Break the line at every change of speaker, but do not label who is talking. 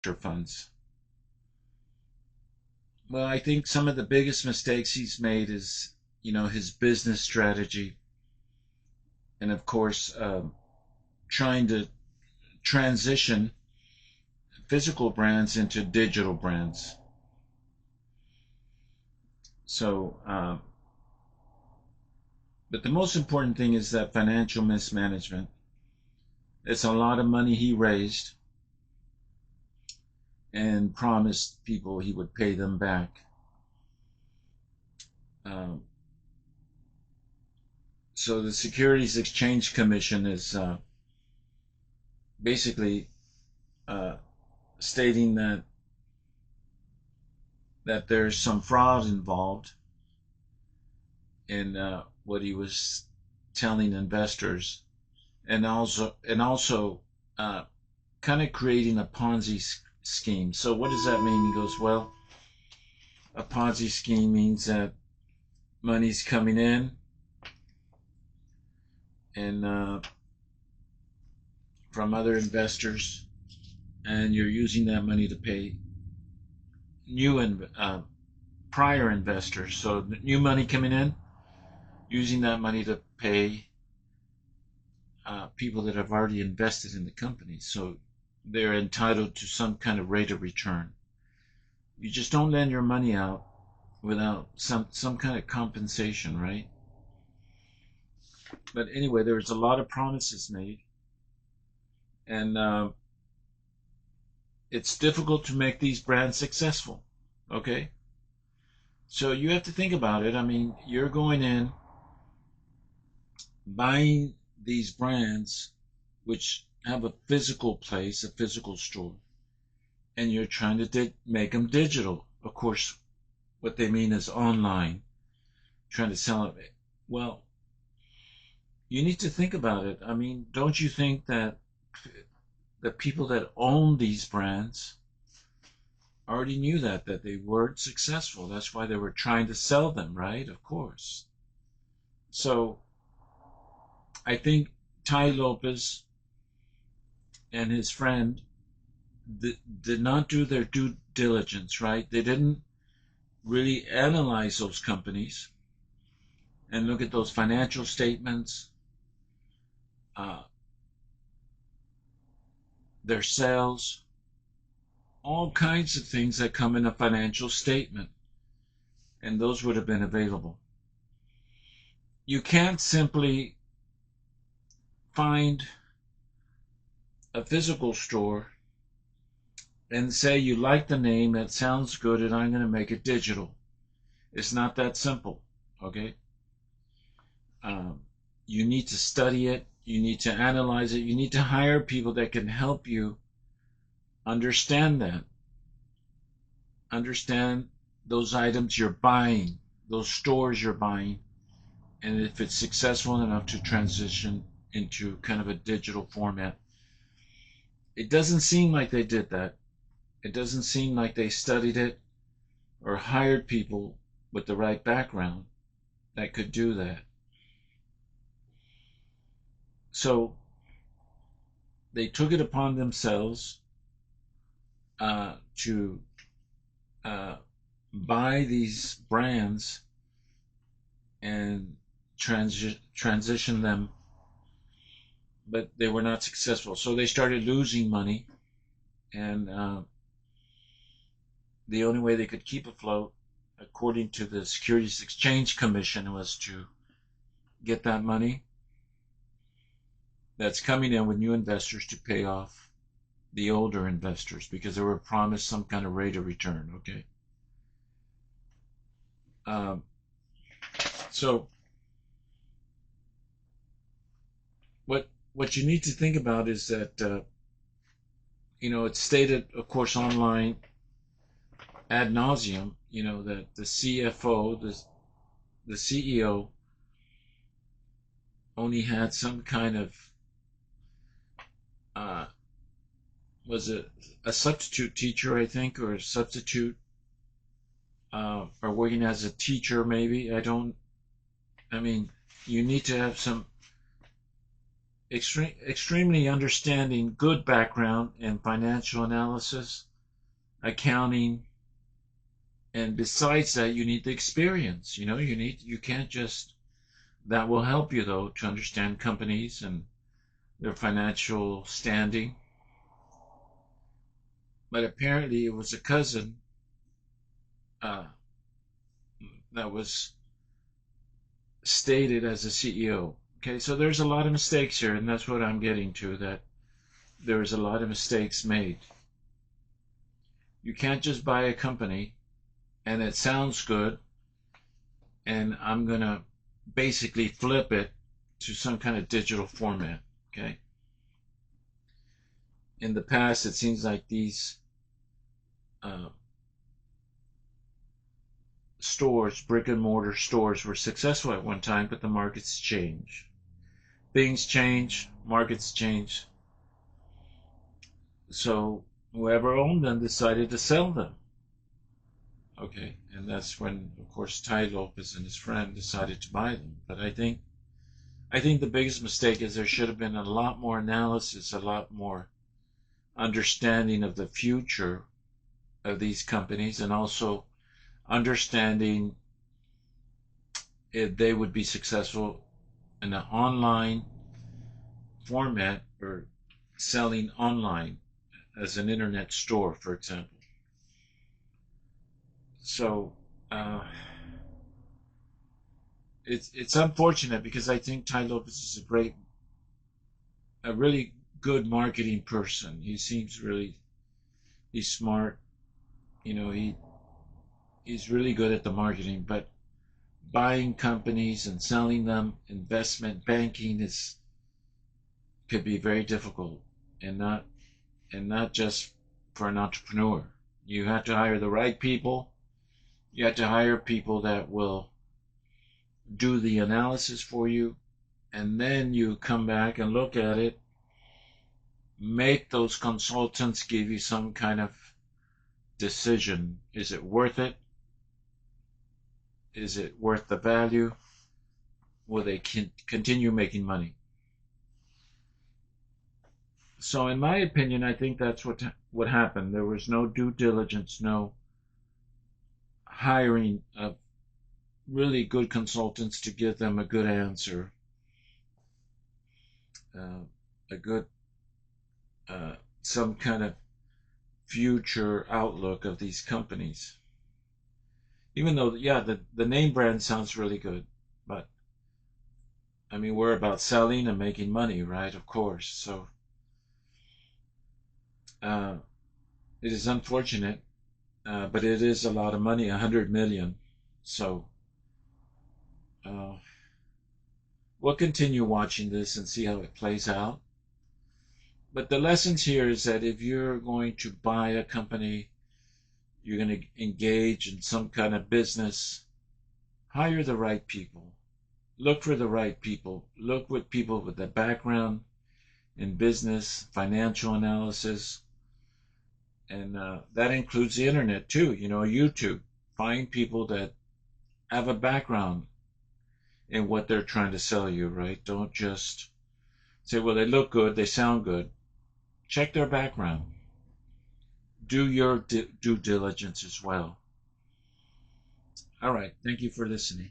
funds. Well, I think some of the biggest mistakes he's made is, his business strategy, and of course, trying to transition physical brands into digital brands. So, but the most important thing is that financial mismanagement. It's a lot of money he raised and promised people he would pay them back. Um, so the Securities Exchange Commission is basically uh, stating that there's some fraud involved in what he was telling investors, and also uh, kind of creating a Ponzi scheme. So what does that mean? He goes, well, a Ponzi scheme means that money's coming in, and from other investors, and you're using that money to pay new and prior investors. So new money coming in, using that money to pay people that have already invested in the company. So they're entitled to some kind of rate of return. You just don't lend your money out without some kind of compensation, right? But anyway, there was a lot of promises made, and it's difficult to make these brands successful. Okay, so you have to think about it. I mean, you're going in buying these brands which have a physical place, a physical store, and you're trying to make them digital. Of course, what they mean is online, trying to sell it. Well, you need to think about it. I mean, don't you think that the people that own these brands already knew that they weren't successful? That's why they were trying to sell them, right? Of course. So I think Tai Lopez and his friend did not do their due diligence, right? They didn't really analyze those companies and look at those financial statements, uh, their sales, all kinds of things that come in a financial statement, and those would have been available. You can't simply find a physical store and say you like the name, that sounds good, and I'm going to make it digital. It's not that simple, okay? Um, you need to study it, you need to analyze it, you need to hire people that can help you understand that. Understand those items you're buying, those stores you're buying, and if it's successful enough to transition into kind of a digital format. It doesn't seem like they did that. It doesn't seem like they studied it or hired people with the right background that could do that. So they took it upon themselves to uh, buy these brands and transition them, but they were not successful. So they started losing money, and the only way they could keep afloat, according to the Securities Exchange Commission, was to get that money that's coming in with new investors to pay off the older investors because they were promised some kind of rate of return. Okay, um, so what you need to think about is that it's stated, of course, online ad nauseum. That the CFO, the CEO, only had some kind of uh, was it a substitute teacher, I think, or a substitute, or working as a teacher, maybe. I mean, you need to have some extremely understanding, good background in financial analysis accounting, and besides that, you need the experience. You can't just, that will help you though to understand companies and their financial standing. But apparently it was a cousin uh, that was stated as a CEO. Okay, so there's a lot of mistakes here, and that's what I'm getting to, that there's a lot of mistakes made. You can't just buy a company and it sounds good, and I'm going to basically flip it to some kind of digital format. Okay. In the past, it seems like these uh, stores, brick and mortar stores, were successful at one time, but the markets change. Things change, markets change. So whoever owned them decided to sell them. Okay, and that's when, of course, Tai Lopez and his friend decided to buy them. But I think the biggest mistake is there should have been a lot more analysis, a lot more understanding of the future of these companies, and also understanding if they would be successful in an online format or selling online as an internet store, for example. So uh, it's unfortunate because I think Tai Lopez is a really good marketing person. He seems really, he's smart. He's really good at the marketing, but buying companies and selling them, investment banking is could be very difficult, and not just for an entrepreneur. You have to hire the right people. You have to hire people that will do the analysis for you, and then you come back and look at it, make those consultants give you some kind of decision. Is it worth it? Is it worth the value? Will they continue making money? So in my opinion, I think that's what happened. There was no due diligence, no hiring of really good consultants to give them a good answer, uh, a good some kind of future outlook of these companies. Even though, yeah, the name brand sounds really good, but I mean, we're about selling and making money, right? Of course. So uh, it is unfortunate, but it is a lot of money, 100 million. So uh, we'll continue watching this and see how it plays out. But the lessons here is that if you're going to buy a company, you're going to engage in some kind of business, hire the right people. Look for the right people. Look with people with a background in business, financial analysis, and that includes the internet too. YouTube. Find people that have a background in what they're trying to sell you, right? Don't just say, well, they look good, they sound good. Check their background. Do your due diligence as well. All right. Thank you for listening.